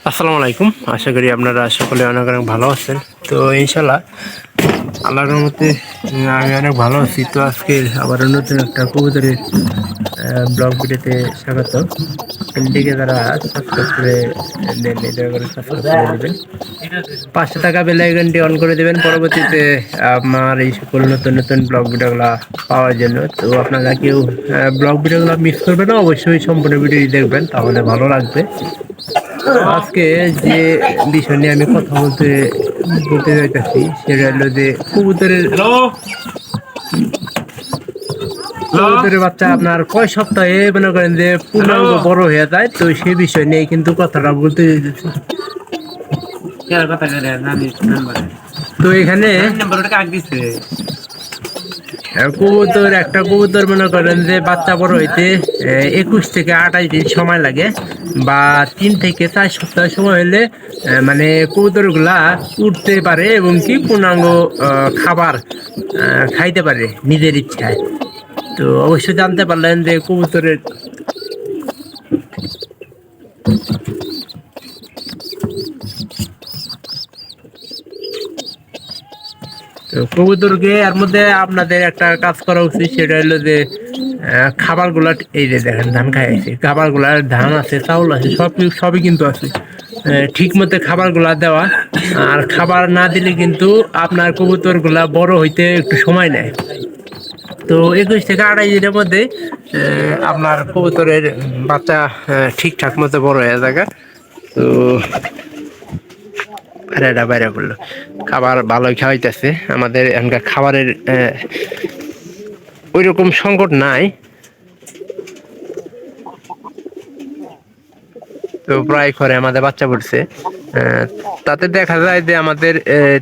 আসসালামু আলাইকুম। আশা করি আপনারা সকলে অনেক অনেক ভালো আছেন। তো ইনশাল্লাহ আল্লাহর রহমতে আমি অনেক ভালো আছি। তো আজকে আবার নতুন একটা কবুতরের ব্লগ ভিডিওতে স্বাগত। চ্যানেলটিকে যারা সাবস্ক্রাইব করে দেন দয়া করে সাবস্ক্রাইব করে দেবেন, পাঁচশো টাকা বেল আইকনটি অন করে দেবেন পরবর্তীতে আমার এই সকল নতুন নতুন ব্লগ ভিডিওগুলো পাওয়ার জন্য। তো আপনারা কেউ ব্লগ ভিডিওগুলো মিস করবেন না, অবশ্যই সম্পূর্ণ ভিডিওটি দেখবেন, তাহলে ভালো লাগবে। আজকে যে বিষয় নিয়ে আমি কথা বলতে চাইতেছি সেটা হলো যে কবুতরের বাচ্চা আপনার কয় সপ্তাহে মনে করেন যে পূর্ণাঙ্গ বড় হয়ে যায়, তো সেই বিষয় নিয়ে কিন্তু কথাটা বলতে চাইতেছি। তো এখানে একটা কবুতর মনে করেন যে বাচ্চা বড় হইতে 21 থেকে 28 দিন সময় লাগে, বা 3 থেকে 4 সপ্তাহ সময় হলে মানে কবুতর গুলা উঠতে পারে এবং কি পূর্ণাঙ্গ খাবার খাইতে পারে নিজের ইচ্ছায়। তো অবশ্যই জানতে পারলেন যে কবুতরের তো কবুতরকে এর মধ্যে আপনাদের একটা কাজ করা উচিত, সেটা হলো যে খাবার গুলা, এই যে দেখেন ধান খাইছে, খাবার গুলার ধান আছে, চাউল আছে, সবই কিন্তু আছে। ঠিক মতো খাবার গুলা দেওয়া, আর খাবার না দিলে কিন্তু আপনার কবুতর গুলা বড় হইতে একটু সময় নেয়। তো 21 থেকে 28 দিনের মধ্যে আপনার কবুতরের বাচ্চা ঠিকঠাক মতো বড় হয়ে যায়। তো এটা বাইরে করলো, খাবার ভালোই খাওয়াইতেছে। আমাদের এখানকার খাবারের ওই রকম সংকট নাই। তো প্রায় ঘরে আমাদের বাচ্চা পড়ছে, তাতে দেখা যায় যে আমাদের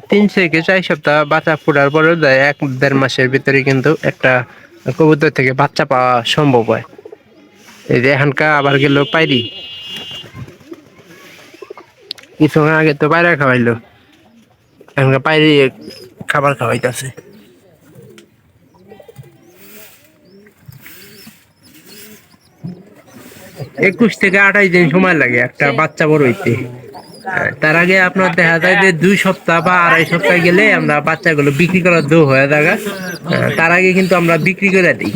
3 থেকে 4 সপ্তাহ বাচ্চা ফোটার পরেও যায় 1-1.5 মাসের ভিতরে কিন্তু একটা কবুতর থেকে বাচ্চা পাওয়া সম্ভব হয়। এই যে এখানকার আবার গেল পাইরি, কিছুক্ষণ আগে তো পায়রা খাওয়াইলো, এখানকার পাইরি খাবার খাওয়াইতেছে। 21 থেকে 28 দিন সময় লাগে একটা বাচ্চা বড় হইতে। তার আগে আপনার দেখা যায় যে 2 সপ্তাহ বা 2.5 সপ্তাহ গেলে আমরা বাচ্চাগুলো বিক্রি করার দো হয়ে থাকে। তার আগে কিন্তু আমরা বিক্রি করে দিই।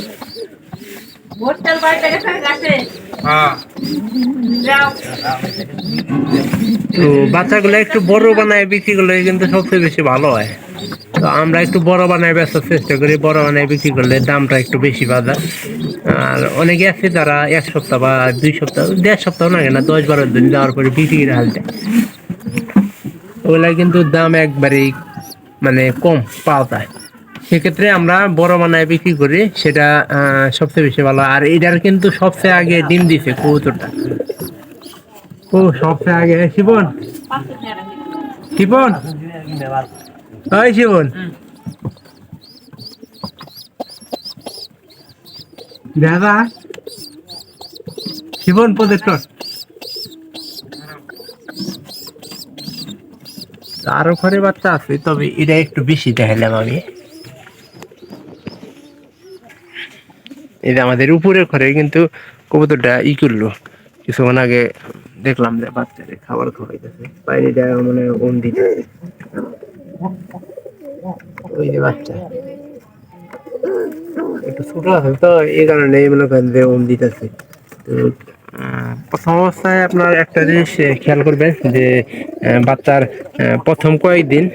তো বাচ্চাগুলো একটু বড় বানায় বিক্রি করলে কিন্তু সবচেয়ে বেশি ভালো হয়। তো আমরা একটু বড় বানায় বেচার চেষ্টা করি, বড় বানায় বিক্রি করলে দামটা একটু বেশি বাজার। আর অনেকে আছে যারা 1 সপ্তাহ বা 2 সপ্তাহ, 1.5 সপ্তাহ না, কেন 10-12 দিন যাওয়ার পরে বিক্রি হাল দেয়। ওগুলা কিন্তু দাম একবারেই মানে কম পাওয়া যায়। সেক্ষেত্রে আমরা বড় বানায় বিক্রি করি, সেটা সবচেয়ে বেশি ভালো। আর এটার কিন্তু সবচেয়ে আগে ডিম দিছে কবুতরটা। ও সবচেয়ে আগে শিবন, শিবন, ওই শিবন, দাদা শিবন প্রজেক্টর। আরো ঘরে বাচ্চা আছে, তবে এটা একটু বেশি দেখালাম আমি। এই যে আমাদের উপরের ঘরে কিন্তু কবুতরটা করলো কিছুক্ষণ আগে, দেখলাম যে বাচ্চারে খাবার খাওয়াইতেছে, বাইরেটা মানে ওম দিতেছে। ওই যে বাচ্চা একটু ছোট আছে তো, এই কারণে মনে করেন যে ওম দিতেছে। তো প্রথম অবস্থায় আপনার একটা জিনিস খেয়াল করবেন যে বাচ্চার প্রথম কয়েকদিন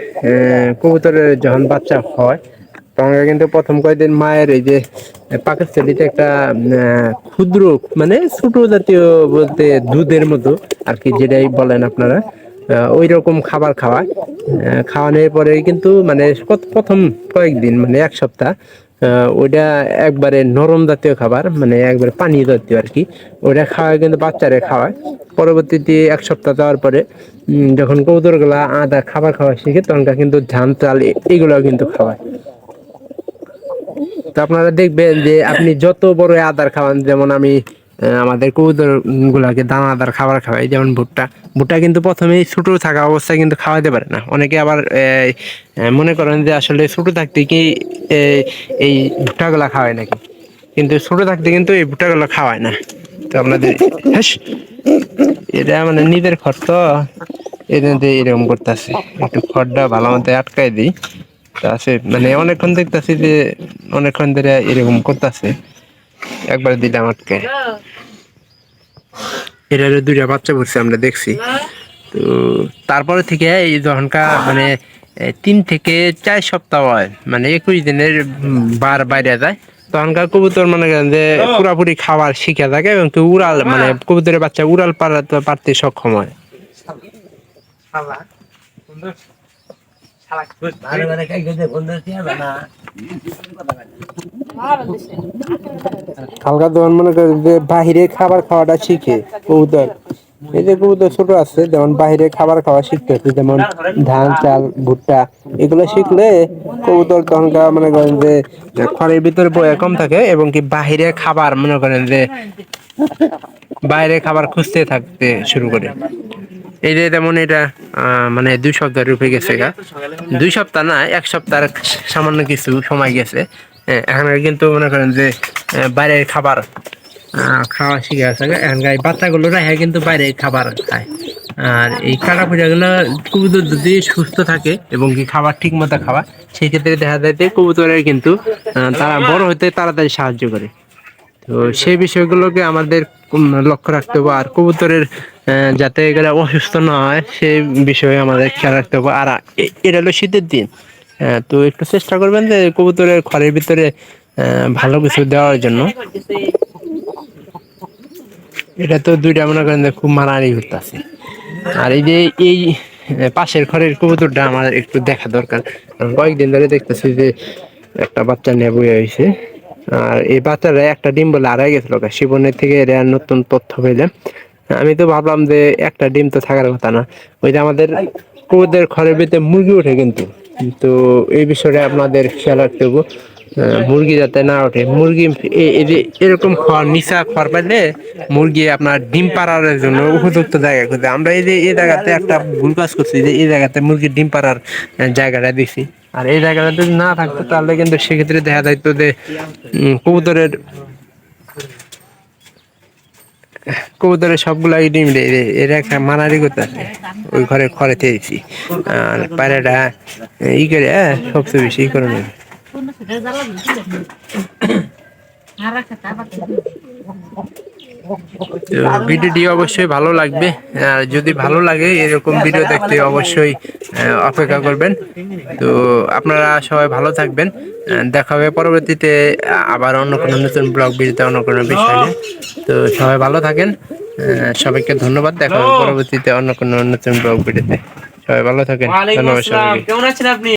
কবুতরের যখন বাচ্চা হয় তখন কিন্তু প্রথম কয়েকদিন মায়ের এই যে পাকস্থলীতে একটা ক্ষুদ্র মানে ছোট জাতীয় বলতে দুধের মতো আর কি, যেটাই বলেন আপনারা, ওই রকম খাবার খাওয়ায়। খাওয়ানোর পরে কিন্তু মানে প্রথম কয়েকদিন মানে 1 সপ্তাহ ওইটা একবারে নরম জাতীয় খাবার, মানে একবারে পানি জাতীয় আর কি, ওইটা খাওয়ায় কিন্তু বাচ্চারে খাওয়ায়। পরবর্তীতে 1 সপ্তাহ যাওয়ার পরে যখন কবুতর গুলা আদা খাবার খাওয়া শিখে তখন কিন্তু ধান চাল এগুলো কিন্তু খাওয়ায়। তো আপনারা দেখবেন যে আপনি যত বড় আদার খাওয়ান, যেমন আমি আমাদের কবুতর গুলাকে দানাদার খাবার খাওয়াই, যেমন ভুট্টা। ভুট্টা কিন্তু প্রথমেই ছোট থাকা অবস্থায় কিন্তু খাওয়াতে পারে না, অনেকে আবার মনে করেন যে আসলে ছোট থাকতে কি এই ভুট্টাগুলা খাওয়ায় নাকি, কিন্তু ছোট থাকতে কিন্তু এই ভুট্টাগুলো খাওয়ায় না। তো আপনাদের হ্যাস, এটা মানে নিজের খড় তো এদের এরকম করতেছে, একটু খড়টা ভালো মতো আটকাই দিই। তা আছে মানে অনেকক্ষণ দেখতেছি যে অনেকক্ষণ ধরে এরকম করতেছে, একবার দিলাম আটকে। এটার দুইটা বাচ্চা পড়ছে আমরা দেখছি। তো তারপরে থেকে এই যখনকার মানে 3 থেকে 4 সপ্তাহ হয়, মানে 21 দিনের বার বাইরে যায়, তখনকার কবুতর মনে করেন যে পুরাপুরি খাবার শিখে থাকে এবং কি উড়াল মানে কবুতরের বাচ্চা উড়াল পারতে সক্ষম হয়। হালকা দোকান মনে করে যে বাহিরে খাবার খাওয়াটা শিখে কবুতর। এই যে কবুতর ছোট আছে যেমন বাহিরে খাবার খাওয়া শিখতেছে, যেমন ধান চাল ভুট্টা এগুলো শিখলে কবুতর তখনকার মনে করেন যে খড়ের ভিতরে বয়ে কম থাকে এবং কি বাহিরে খাবার মনে করেন যে বাইরে খাবার খুঁজতে থাকতে শুরু করে। এই যে যেমন এটা মানে 2 সপ্তাহের উপরে গেছে গা, 2 সপ্তাহ না 1 সপ্তাহ সামান্য কিছু সময় গেছে। এখন কিন্তু মনে করেন যে বাইরের খাবার খাওয়া শিখে আছে। এখানকার এই বাচ্চাগুলো রাখে কিন্তু বাইরে খাবার খায়। আর এই কাটা পূজা গুলো কবুতর যদি সুস্থ থাকে এবং কি খাবার ঠিক মতো খাওয়া, সেই ক্ষেত্রে দেখা যায় যে কবুতরের কিন্তু তারা বড় হতে তাড়াতাড়ি সাহায্য করে। তো সেই বিষয়গুলোকে আমাদের লক্ষ্য রাখতে হবে, আর কবুতরের যাতে এগুলো অসুস্থ না হয় সেই বিষয়ে আমাদের খেয়াল রাখতে হবে। আর এটা হলো শীতের দিন, তো একটু চেষ্টা করবেন যে কবুতরের ঘরের ভিতরে ভালো কিছু দেওয়ার জন্য। এটা তো দুইটা মনে করেন যে খুব মারামারি করতেছে। আর এই যে এই পাশের ঘরের কবুতরটা আমার একটু দেখা দরকার, কারণ কয়েকদিন ধরে দেখতেছি যে একটা বাচ্চা নিয়ে বয়ে হয়েছে। আর এই বাচ্চারা একটা ডিম বলে হারাই গেছিল, শিবনের থেকে এর নতুন তথ্য পেলাম। আমি তো ভাবলাম যে একটা ডিম তো থাকার কথা না, ওই যে আমাদের কবুতরের ঘরের ভিতরে মুরগি ওঠে কিন্তু, তো এই বিষয়ে আপনাদের খেয়াল রাখতে হবে মুরগি যাতে না ওঠে। মুরগি এই যে এরকম খড় নিচা খড় পাইলে মুরগি আপনার ডিম পাড়ার জন্য উপযুক্ত জায়গা খুঁজে। আমরা এই যে এই জায়গাতে একটা ভুল কাজ করছি, যে এই জায়গাতে মুরগির ডিম পাড়ার জায়গাটা দিছি। আর এই জায়গাটা যদি না থাকতো তাহলে কিন্তু সেক্ষেত্রে দেখা যাইতো যে কবুতরের সবগুলাই ডিম এরা একটা মারামারি করতেছে ওই ঘরে খড়ে দিয়েছি। আর পায়রাটা ই করে সবচেয়ে বেশি ই করে নেবে। ভিডিওটি অবশ্যই ভালো লাগবে, যদি ভালো লাগে এরকম ভিডিও দেখতে অবশ্যই অপেক্ষা করবেন। তো আপনারা সবাই ভালো থাকবেন, দেখা হবে পরবর্তীতে আবার অন্য কোনো নতুন ব্লগ ভিডিওতে অন্য কোনো বিষয় নিয়ে। তো সবাই ভালো থাকেন, সবাইকে ধন্যবাদ, দেখা হবে পরবর্তীতে অন্য কোনো নতুন ব্লগ ভিডিওতে। সবাই ভালো থাকেন, ধন্যবাদ সবাইকে। কেমন আছেন আপনি?